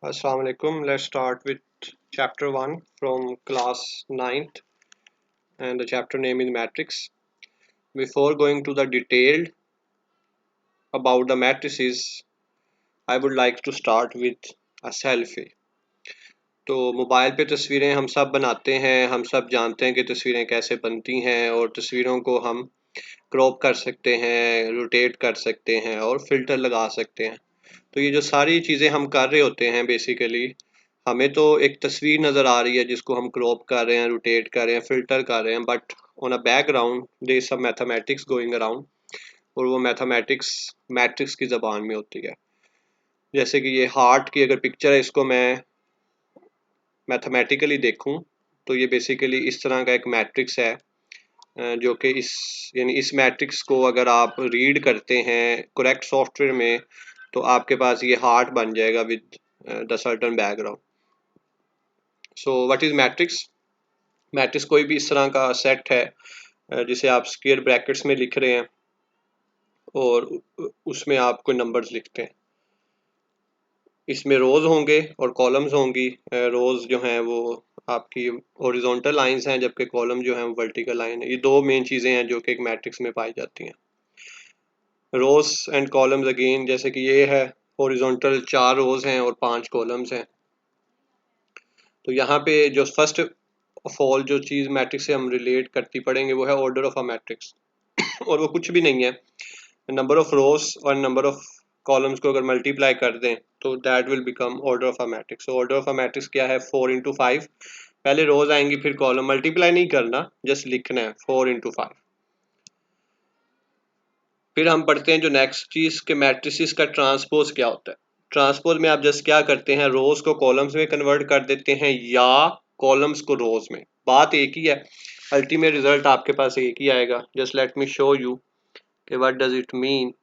Assalamu alaikum. Let's start with chapter 1 from class ninth, and the chapter name is matrix. Before going to the detailed about the matrices, I would like to start with a selfie. तो mobile पे तस्वीरें हम सब बनाते हैं, हम सब जानते हैं कि तस्वीरें कैसे बनती हैं और तस्वीरों को हम क्रॉप कर सकते हैं, रोटेट कर सकते हैं और फिल्टर लगा सकते हैं। तो ये जो सारी चीज़ें हम कर रहे होते हैं बेसिकली, हमें तो एक तस्वीर नज़र आ रही है जिसको हम क्रॉप कर रहे हैं, रोटेट कर रहे हैं, फिल्टर कर रहे हैं, but on a background there is some mathematics going around, और वो मैथमेटिक्स मैट्रिक्स की ज़बान में होती है। जैसे कि ये हार्ट की अगर पिक्चर है, इसको मैं मैथमेटिकली देखूं तो ये बेसिकली इस तरह का एक मैट्रिक्स है, जो कि इस मैट्रिक्स को अगर आप रीड करते हैं करेक्ट सॉफ्टवेयर में तो आपके पास ये हार्ट बन जाएगा with the certain background. So what is matrix? Matrix कोई भी इस तरह का सेट है जिसे आप स्क्वायर ब्रैकेट्स में लिख रहे हैं और उसमें आप कोई नंबर्स लिखते हैं। इसमें रोज होंगे और कॉलम्स होंगी। रोज जो हैं वो आपकी हॉरिजॉन्टल लाइंस हैं, जबकि कॉलम जो है वो वर्टिकल लाइन है। ये दो मेन चीज़ें हैं जो कि एक मैट्रिक्स में पाई जाती हैं। रोज एंड कॉलम्स अगेन, जैसे कि ये है हॉरिजॉन्टल 4 रोज हैं और 5 कॉलम्स हैं। तो यहाँ पे जो फर्स्ट ऑफ ऑल जो चीज़ मैट्रिक्स से हम रिलेट करती पढ़ेंगे वो है ऑर्डर ऑफ अ मैट्रिक्स। और वो कुछ भी नहीं है, नंबर ऑफ रोज और नंबर ऑफ कॉलम्स को अगर मल्टीप्लाई कर दें तो that will become order of a matrix. तो ऑर्डर ऑफ अ मैट्रिक्स क्या है? 4 into 5। पहले रोज आएंगी फिर कॉलम, मल्टीप्लाई नहीं करना, जस्ट लिखना है 4 into 5। फिर हम पढ़ते हैं जो नेक्स्ट चीज के मैट्रिसेस का ट्रांसपोज क्या होता है। ट्रांसपोज में आप जस्ट क्या करते हैं, रोज को कॉलम्स में कन्वर्ट कर देते हैं या कॉलम्स को रोज में। बात एक ही है, अल्टीमेट रिजल्ट आपके पास एक ही आएगा। Just let me show you कि व्हाट डज इट मीन।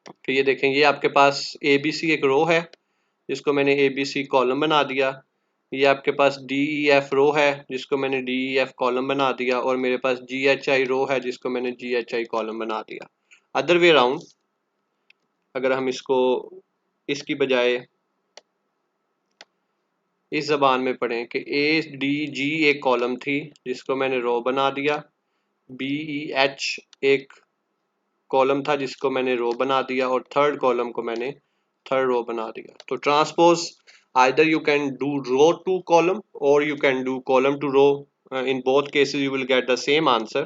तो ये देखें, ये आपके पास ए बी सी एक रो है जिसको मैंने ए बी सी कॉलम बना दिया। ये आपके पास डी ई एफ रो है जिसको मैंने डी ई एफ कॉलम बना दिया, और मेरे पास जी एच आई रो है जिसको मैंने जी एच आई कॉलम बना दिया। अदर वे अराउंड अगर हम इसको इसकी बजाय इस जबान में पढ़ें कि ए डी जी एक कॉलम थी जिसको मैंने रो बना दिया, बी ई एच एक कॉलम था जिसको मैंने रो बना दिया, और थर्ड कॉलम को मैंने थर्ड रो बना दिया। तो transpose either you can do row to column or you can do column to row. In both cases you will get the same answer,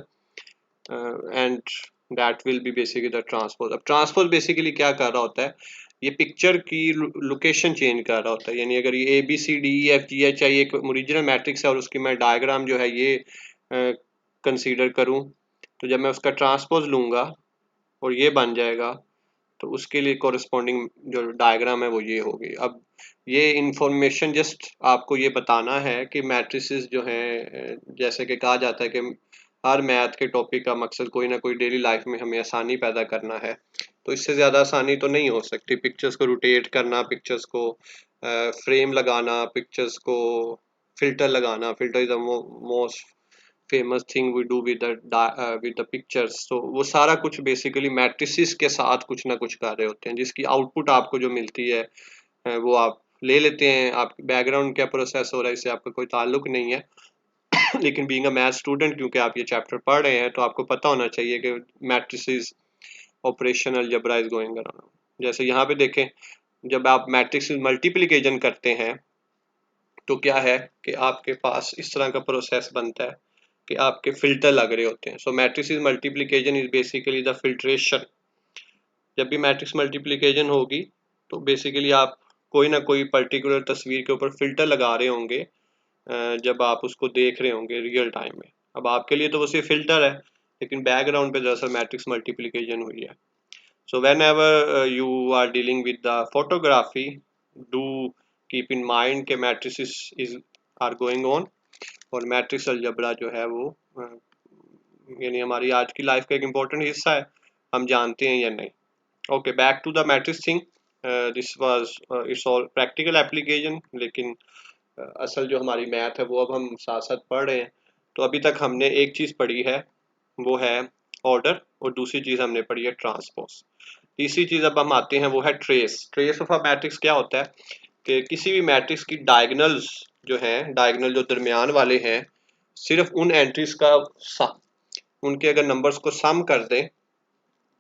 and that will be basically the transpose. अब transpose basically क्या कर रहा होता है, ये picture की location change कर रहा होता है। यानी अगर ये A B C D E F G H I एक ओरिजिनल मैट्रिक्स है और उसकी मैं डायग्राम जो है ये कंसीडर करूं, तो जब मैं उसका ट्रांसपोज लूंगा और ये बन जाएगा तो उसके लिए कोरिस्पोंडिंग जो डायग्राम है वो ये होगी। अब ये इंफॉर्मेशन जस्ट आपको ये बताना है कि मैट्रिसेस जो हैं, जैसे कि कहा जाता है कि हर मैथ के टॉपिक का मकसद कोई ना कोई डेली लाइफ में हमें आसानी पैदा करना है। तो इससे ज़्यादा आसानी तो नहीं हो सकती। पिक्चर्स को रोटेट करना, पिक्चर्स को फ्रेम लगाना, पिक्चर्स को फिल्टर लगाना। Filter is the most famous thing we do with the pictures. तो वो सारा कुछ बेसिकली मैट्रिसेस के साथ कुछ ना कुछ कर रहे होते हैं, जिसकी आउटपुट आपको जो मिलती है वो आप ले लेते हैं। आपके बैकग्राउंड क्या प्रोसेस हो रहा है इससे आपका कोई ताल्लुक नहीं है। लेकिन बीइंग अ मैथ स्टूडेंट, क्योंकि आप ये चैप्टर पढ़ रहे हैं, तो आपको पता होना चाहिए कि matrices operation algebra is going around. जैसे यहाँ पे देखें, जब आप मैट्रिक्स मल्टीप्लिकेशन करते हैं तो क्या है कि आपके पास इस तरह का प्रोसेस बनता है कि आपके फिल्टर लग रहे होते हैं। So matrices multiplication is basically the filtration. जब भी मैट्रिक्स मल्टीप्लिकेशन होगी तो बेसिकली आप कोई ना कोई पर्टिकुलर तस्वीर के ऊपर फिल्टर लगा रहे होंगे जब आप उसको देख रहे होंगे रियल टाइम में। अब आपके लिए तो वो सिर्फ फिल्टर है, लेकिन बैकग्राउंड पे दरअसल मैट्रिक्स मल्टीप्लिकेशन हुई है। So whenever you are dealing with the photography, do keep in mind के matrices is are going on, और मैट्रिक्स अलजेब्रा जो है वो यानी हमारी आज की लाइफ का एक इम्पोर्टेंट हिस्सा है, हम जानते हैं या नहीं। Okay, back to the matrix thing. This was it's all practical application, लेकिन असल जो हमारी मैथ है वो अब हम साथ साथ पढ़ रहे हैं। तो अभी तक हमने एक चीज़ पढ़ी है, वो है ऑर्डर, और दूसरी चीज़ हमने पढ़ी है ट्रांसपोज। तीसरी चीज अब हम आते हैं, वो है trace. Trace of a matrix क्या होता है कि किसी भी मैट्रिक्स की डायगोनल्स जो हैं, डायगोनल जो दरमियान वाले हैं, सिर्फ उन एंट्रीज का उनके अगर नंबर्स को सम कर दें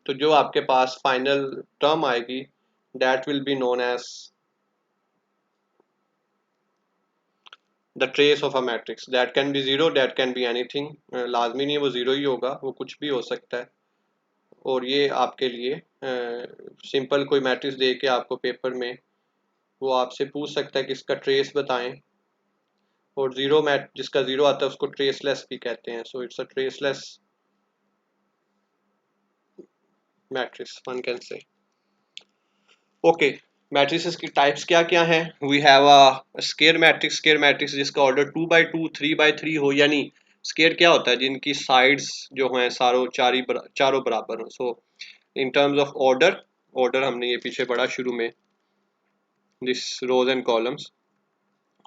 तो जो आपके पास फाइनल टर्म आएगी that will be known as the trace of a matrix. That can be zero, that can be anything, लाजमी नहीं है वो जीरो ही होगा, वो कुछ भी हो सकता है। और ये आपके लिए सिंपल कोई मैट्रिक्स दे के आपको पेपर में वो आपसे पूछ सकता है कि इसका ट्रेस बताएं, और जीरो मैट जिसका जीरो आता है उसको ट्रेसलेस भी कहते हैं। So it's a traceless matrix one can say. Okay, matrices की टाइप्स क्या क्या हैं? We have a square matrix. Square matrix जिसका ऑर्डर 2 by 2 3 by 3 हो, यानी स्केयर क्या होता है, जिनकी साइड्स जो हैं चारों बराबर हो। So in terms of order, order हमने ये पीछे पढ़ा शुरू में, दिस रोज एंड कॉलम्स।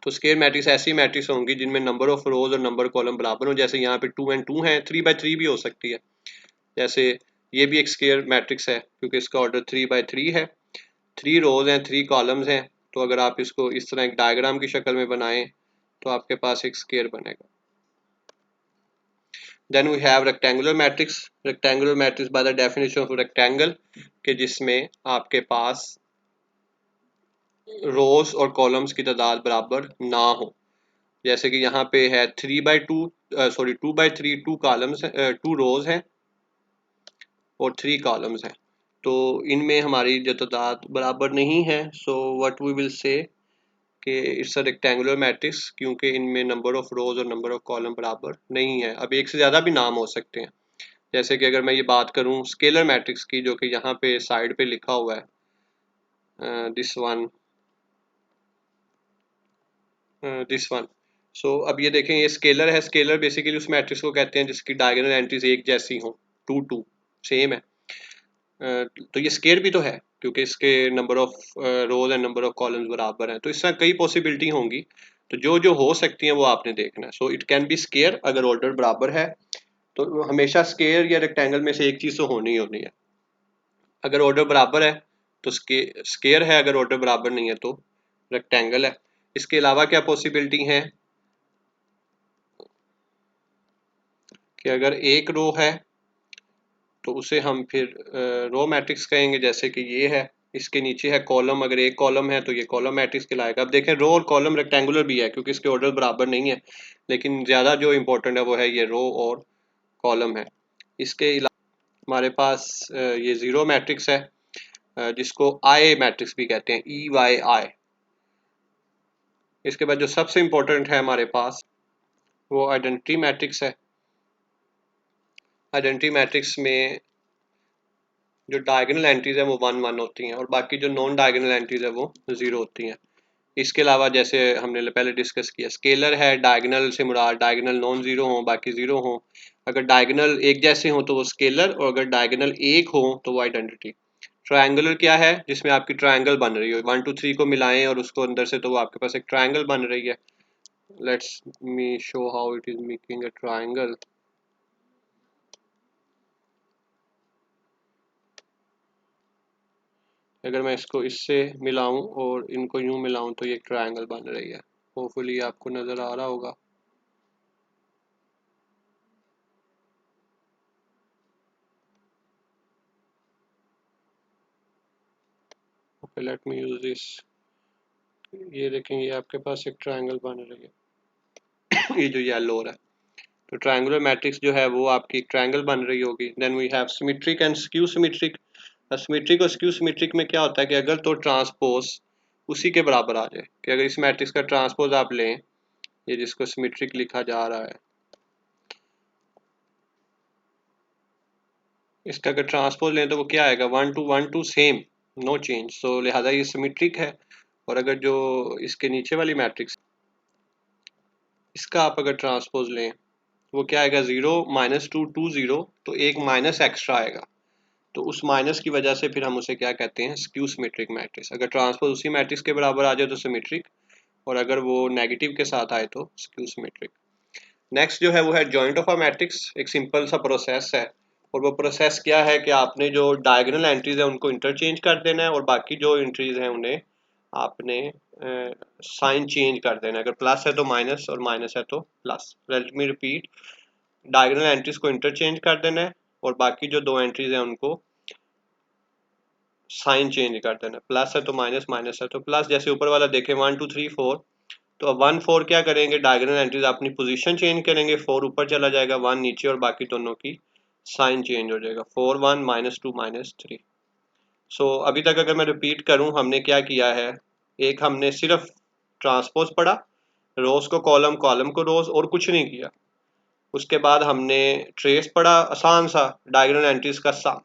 तो स्केयर मैट्रिक्स ऐसी मैट्रिक्स होंगी जिनमें नंबर ऑफ रोज और नंबर कॉलम बराबर हो। जैसे यहाँ पे 2 and 2 है, 3 by 3 भी हो सकती है। जैसे ये भी एक स्केयर मैट्रिक्स है क्योंकि इसका ऑर्डर 3 by 3 है, 3 रोज हैं, 3 कॉलम्स हैं। तो अगर आप इसको इस तरह एक डायग्राम की शक्ल में बनाएं तो आपके पास एक स्केयर बनेगा। Then we have rectangular matrix. Rectangular matrix by the definition of rectangle के जिसमें आपके पास रोज और कॉलम्स की तादाद बराबर ना हो। जैसे कि यहाँ पे है 2 by 3 2 कॉलम्स, 2 रोज हैं और 3 कॉलम्स हैं। तो इनमें हमारी जो तादाद बराबर नहीं है, so what we will say कि इट्स अ रेक्टेंगुलर मैट्रिक्स, क्योंकि इनमें नंबर ऑफ रोज और नंबर ऑफ कॉलम बराबर नहीं है। अब एक से ज़्यादा भी नाम हो सकते हैं। जैसे कि अगर मैं ये बात करूँ स्केलर मैट्रिक्स की, जो कि यहाँ पे साइड पे लिखा हुआ है, दिस वन। सो अब ये देखें, ये स्केलर है। स्केलर बेसिकली उस मैट्रिक्स को कहते हैं जिसकी डायगोनल एंट्रीज एक जैसी हों, 2 2 सेम है। तो ये स्केयर भी तो है क्योंकि इसके number of rose and number of columns बराबर हैं। तो इसमें कई पॉसिबिलिटी होंगी, तो जो जो हो सकती हैं वो आपने देखना है। So it can be square अगर ऑर्डर बराबर है, तो हमेशा स्केयर या रेक्टेंगल में से एक चीज़ तो होनी ही होनी है। अगर ऑर्डर बराबर है तो स्केयर है, अगर ऑर्डर बराबर नहीं है तो रेक्टेंगल है। इसके अलावा क्या पॉसिबिलिटी हैं कि अगर एक रो है तो उसे हम फिर रो मैट्रिक्स कहेंगे, जैसे कि ये है। इसके नीचे है कॉलम, अगर एक कॉलम है तो ये कॉलम मैट्रिक्स कहलाएगा। अब देखें, रो और कॉलम रेक्टेंगुलर भी है क्योंकि इसके ऑर्डर बराबर नहीं है, लेकिन ज़्यादा जो इम्पोर्टेंट है वो है ये रो और कॉलम है। इसके अलावा हमारे पास ये ज़ीरो मैट्रिक्स है, जिसको आई मैट्रिक्स भी कहते हैं, EYI। इसके बाद जो सबसे इम्पोर्टेंट है हमारे पास वो आइडेंटिटी मैट्रिक्स है। आइडेंटिटी मैट्रिक्स में जो डायगोनल एंट्रीज है वो 1 1 होती हैं और बाकी जो नॉन डायगोनल एंट्रीज है वो 0 होती हैं। इसके अलावा जैसे हमने पहले डिस्कस किया, स्केलर है, डायगोनल से मुराद डायगोनल नॉन जीरो हो, बाकी जीरो हो। अगर डायगोनल एक जैसे हो तो वो स्केलर, और अगर डायगोनल एक हो तो वो आइडेंटिटी। ट्रायंगुलर क्या है? जिसमें आपकी ट्रायंगल बन रही हो, 1 2 3 को मिलाएं और उसको अंदर से, तो वो आपके पास एक ट्रायंगल बन रही है। Let's me show how it is making a triangle. अगर मैं इसको इससे मिलाऊं और इनको यूं मिलाऊं तो ये एक ट्रायंगल बन रही है। होपफुली आपको नज़र आ रहा होगा। Okay, let me use this. ये देखें, ये आपके पास एक ट्रायंगल बन रही है ये जो येलो हो रहा है, तो ट्रायंगुलर मैट्रिक्स जो है वो आपकी ट्रायंगल बन रही होगी। Then we have symmetric and skew symmetric. Symmetric और स्क्यू सिमेट्रिक में क्या होता है कि अगर तो ट्रांसपोज उसी के बराबर आ जाए, कि अगर इस मैट्रिक्स का ट्रांसपोज आप लें, ये जिसको सिमेट्रिक लिखा जा रहा है, इसका अगर ट्रांसपोज लें तो वो क्या आएगा, 1 2 1 2 सेम, नो चेंज। सो लिहाजा ये सिमेट्रिक है। और अगर जो इसके नीचे वाली मैट्रिक्स, इसका आप अगर ट्रांसपोज लें, वो क्या आएगा, 0 -2 2 0, तो एक माइनस एक्स्ट्रा आएगा। तो उस माइनस की वजह से फिर हम उसे क्या कहते हैं, स्क्यू सिमेट्रिक मैट्रिक्स। अगर ट्रांसपोज उसी मैट्रिक्स के बराबर आ जाए तो सिमेट्रिक, और अगर वो नेगेटिव के साथ आए तो स्क्यू सिमेट्रिक। नेक्स्ट जो है वो है जॉइंट ऑफ अ मैट्रिक्स। एक सिंपल सा प्रोसेस है, और वो प्रोसेस क्या है कि आपने जो डायगोनल एंट्रीज है उनको इंटरचेंज कर देना है और बाकी जो एंट्रीज हैं उन्हें आपने साइन चेंज कर देना है। अगर प्लस है तो माइनस और माइनस है तो plus. Let me repeat, diagonal entries को इंटरचेंज कर देना है और बाकी जो दो एंट्रीज हैं उनको साइन चेंज कर देना है। प्लस है तो माइनस, माइनस है तो प्लस। जैसे ऊपर वाला देखें 1 2 3 4, तो अब 1 4 क्या करेंगे, डायगोनल एंट्रीज अपनी पोजीशन चेंज करेंगे, 4 ऊपर चला जाएगा, 1 नीचे और बाकी दोनों की साइन चेंज हो जाएगा, 4 1 -2 -3। सो अभी तक अगर मैं रिपीट करूं, हमने क्या किया है, एक हमने सिर्फ ट्रांसपोज पढ़ा, रोज को कॉलम, कॉलम को रोज, और कुछ नहीं किया। उसके बाद हमने ट्रेस पढ़ा, आसान सा डायगोनल एंट्रीज का सम।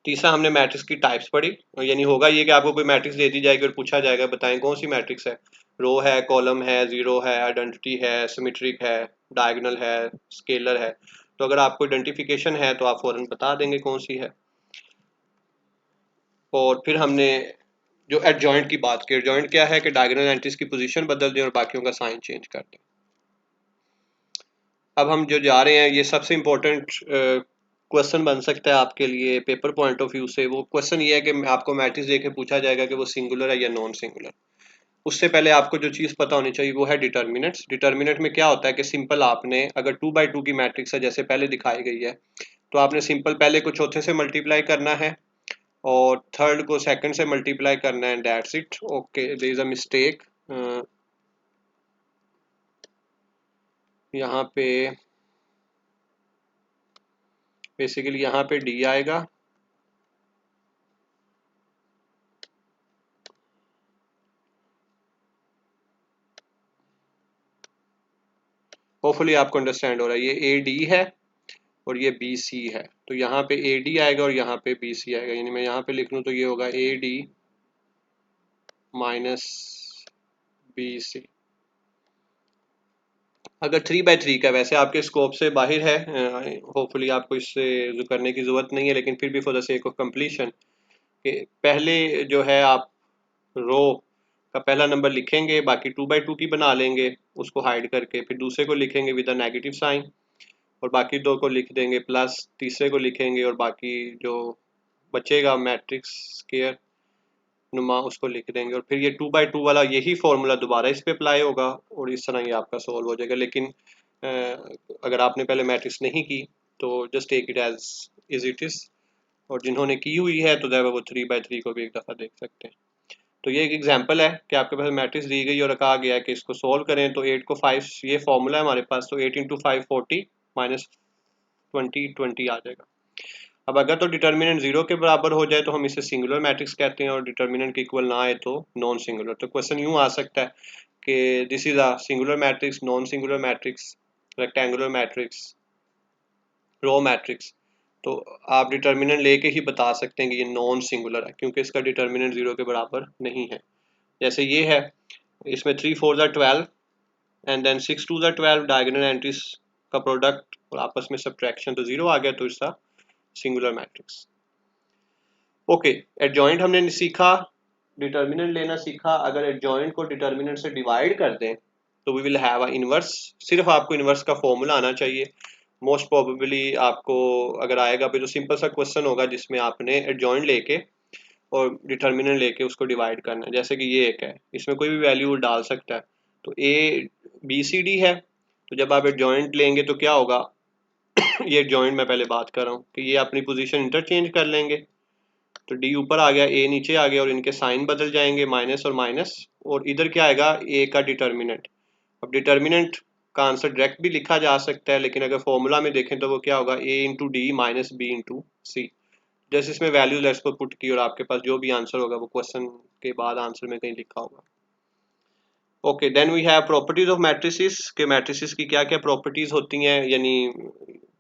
तीसरा हमने मैट्रिक्स की टाइप्स पढ़ी, यानी होगा ये कि आपको कोई मैट्रिक्स दे दी जाएगी और पूछा जाएगा बताएं कौन सी मैट्रिक्स है, रो है, कॉलम है, जीरो है, आइडेंटिटी है, सिमेट्रिक है, डायगोनल है, स्केलर है। तो अगर आपको आइडेंटिफिकेशन है तो आप फौरन बता देंगे कौन सी है। और फिर हमने जो एडजॉइंट की बात की, एडजॉइंट क्या है कि डायगोनल एंट्रीज की पोजीशन बदल दें और बाकियों का साइन चेंज कर दें। अब हम जो जा रहे हैं, ये सबसे इम्पोर्टेंट क्वेश्चन बन सकता है आपके लिए पेपर पॉइंट ऑफ व्यू से। वो क्वेश्चन ये है कि आपको मैट्रिक्स देके पूछा जाएगा कि वो सिंगुलर है या नॉन सिंगुलर। उससे पहले आपको जो चीज़ पता होनी चाहिए वो है डिटर्मिनेंट्स। डिटर्मिनेंट में क्या होता है कि सिंपल आपने अगर 2 by 2 की मैट्रिक्स है जैसे पहले दिखाई गई है, तो आपने सिंपल पहले को चौथे से मल्टीप्लाई करना है और थर्ड को सेकंड से मल्टीप्लाई करना है, that's it. Okay, there is a mistake यहाँ पे, बेसिकली यहाँ पे डी आएगा, होपफुली आपको अंडरस्टैंड हो रहा है। ये ए डी है और ये बी सी है, तो यहाँ पे ए डी आएगा और यहाँ पे बी सी आएगा, यानी मैं यहाँ पे लिख लूँ तो ये होगा A D minus B C. अगर 3 by 3 का, वैसे आपके स्कोप से बाहर है, होपफुली आपको इससे जो करने की ज़रूरत नहीं है, लेकिन फिर भी for the sake of completion कि पहले जो है आप रो का पहला नंबर लिखेंगे, बाकी 2 by 2 की बना लेंगे उसको हाइड करके, फिर दूसरे को लिखेंगे विद अ नेगेटिव साइन और बाकी दो को लिख देंगे प्लस, तीसरे को लिखेंगे और बाकी जो बचेगा मैट्रिक्स स्क्वायर नुमा उसको लिख देंगे, और फिर ये 2 by 2 वाला यही फॉर्मूला दोबारा इस पे अप्लाई होगा और इस तरह ये आपका सॉल्व हो जाएगा। लेकिन अगर आपने पहले मैट्रिक्स नहीं की तो just take it as it is, और जिन्होंने की हुई है तो वो 3 by 3 को भी एक दफ़ा देख सकते हैं। तो ये एक एग्जांपल है कि आपके पास मैट्रिक्स दी गई और कहा गया है कि इसको सॉल्व करें, तो 8 को 5, ये फॉर्मूला है हमारे पास, तो 8 इंटू 5 40 -20 20 आ जाएगा। अब अगर तो डिटर्मिनेंट 0 के बराबर हो जाए तो हम इसे सिंगुलर मैट्रिक्स कहते हैं, और डिटर्मिनेंट के इक्वल ना आए तो नॉन सिंगुलर। तो क्वेश्चन यूँ आ सकता है कि this is a singular matrix, non singular matrix, rectangular matrix, row matrix. तो आप डिटर्मिनेंट लेके ही बता सकते हैं कि ये नॉन सिंगुलर है क्योंकि इसका डिटर्मिनेंट 0 के बराबर नहीं है। जैसे ये है, इसमें 3 4 12 एंड देन 6 2 12, डायगोनल एंट्रीज का प्रोडक्ट और आपस में सब्ट्रैक्शन, तो 0 आ गया, तो इसका सिंगुलर मैट्रिक्स। ओके, एडजॉइंट हमने सीखा, डिटर्मिनेंट लेना सीखा। अगर एडजॉइंट को डिटर्मिनेंट से डिवाइड कर दें तो we will have a inverse. सिर्फ आपको इनवर्स का फॉर्मूला आना चाहिए। मोस्ट प्रोबेबली आपको अगर आएगा भी तो सिंपल सा क्वेश्चन होगा जिसमें आपने एडजॉइंट लेके और डिटर्मिनेंट लेके उसको डिवाइड करना है। जैसे कि ये एक है, इसमें कोई भी वैल्यू डाल सकता है, तो ए बी सी डी है, तो जब आप एडजॉइंट लेंगे तो क्या होगा ये एडजॉइंट मैं पहले बात कर रहा हूँ कि ये अपनी पोजीशन इंटरचेंज कर लेंगे, तो डी ऊपर आ गया, ए नीचे आ गया और इनके साइन बदल जाएंगे, माइनस और माइनस, और इधर क्या आएगा, ए का डिटर्मिनेंट। अब डिटर्मिनेंट का आंसर डायरेक्ट भी लिखा जा सकता है, लेकिन अगर फॉर्मूला में देखें तो वो क्या होगा, A into D minus B into C. जैसे इसमें वैल्यू लेट्स को पुट की और आपके पास जो भी आंसर होगा वो क्वेश्चन के बाद आंसर में कहीं लिखा होगा। Okay, then we have properties of matrices, के मैट्रिसेस की क्या क्या प्रॉपर्टीज होती हैं, यानी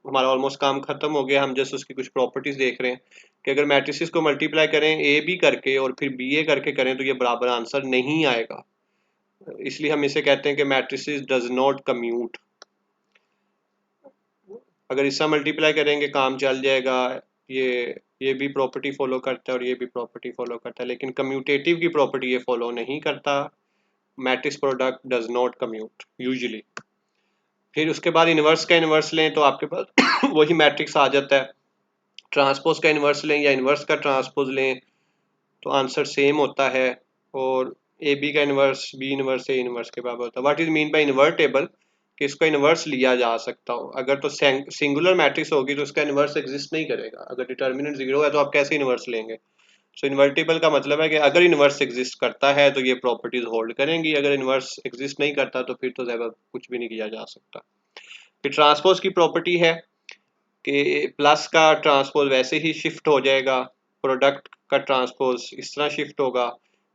हमारा ऑलमोस्ट काम खत्म हो गया, हम जस्ट उसकी कुछ प्रॉपर्टीज देख रहे हैं कि अगर मैट्रिसेस को मल्टीप्लाई करें ए बी करके और फिर बी ए करके करें तो ये बराबर आंसर नहीं आएगा, इसलिए हम इसे कहते हैं कि मैट्रिसेस डज नॉट कम्यूट। अगर इससे मल्टीप्लाई करेंगे काम चल जाएगा, ये ये भी प्रॉपर्टी फॉलो करता है और ये भी प्रॉपर्टी फॉलो करता है, लेकिन कम्यूटेटिव की प्रॉपर्टी ये फॉलो नहीं करता। Matrix product does not commute usually. फिर उसके बाद इन्वर्स का इन्वर्स लें तो आपके पास वही मैट्रिक्स आ जाता है। ट्रांसपोज का इन्वर्स लें या इन्वर्स का ट्रांसपोज लें तो आंसर सेम होता है। और ए बी का inverse B inverse A inverse के बराबर होता है। What is mean by invertible? कि इसका इन्वर्स लिया जा सकता हो। अगर तो सिंगुलर मैट्रिक्स होगी तो उसका इन्वर्स एग्जिस्ट नहीं करेगा। अगर डिटर्मिनेंट जीरो है तो आप कैसे इन्वर्स लेंगे? सो इन्वर्टिबल का मतलब है कि अगर इन्वर्स एग्जिस्ट करता है तो ये प्रॉपर्टीज होल्ड करेंगी, अगर इन्वर्स एग्जिस्ट नहीं करता तो फिर तो ज़्यादा कुछ भी नहीं किया जा सकता। फिर ट्रांसपोज की प्रॉपर्टी है कि प्लस का ट्रांसपोज वैसे ही शिफ्ट हो जाएगा, प्रोडक्ट का ट्रांसपोज इस तरह शिफ्ट होगा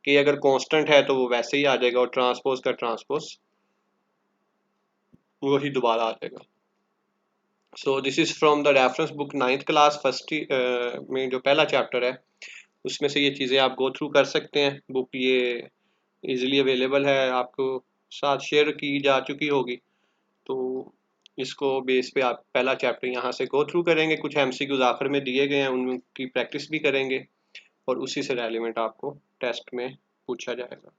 कि अगर कांस्टेंट है तो वो वैसे ही आ जाएगा और ट्रांसपोज का ट्रांसपोज वही दोबारा आ जाएगा। So this is from the reference book 9th class first में जो पहला चैप्टर है उसमें से ये चीज़ें आप गो थ्रू कर सकते हैं। बुक ये इजीली अवेलेबल है, आपको साथ शेयर की जा चुकी होगी। तो इसको बेस पे आप पहला चैप्टर यहाँ से गो थ्रू करेंगे, कुछ एमसीक्यूज आखिर में दिए गए हैं उनकी प्रैक्टिस भी करेंगे और उसी से रेलिवेंट आपको टेस्ट में पूछा जाएगा।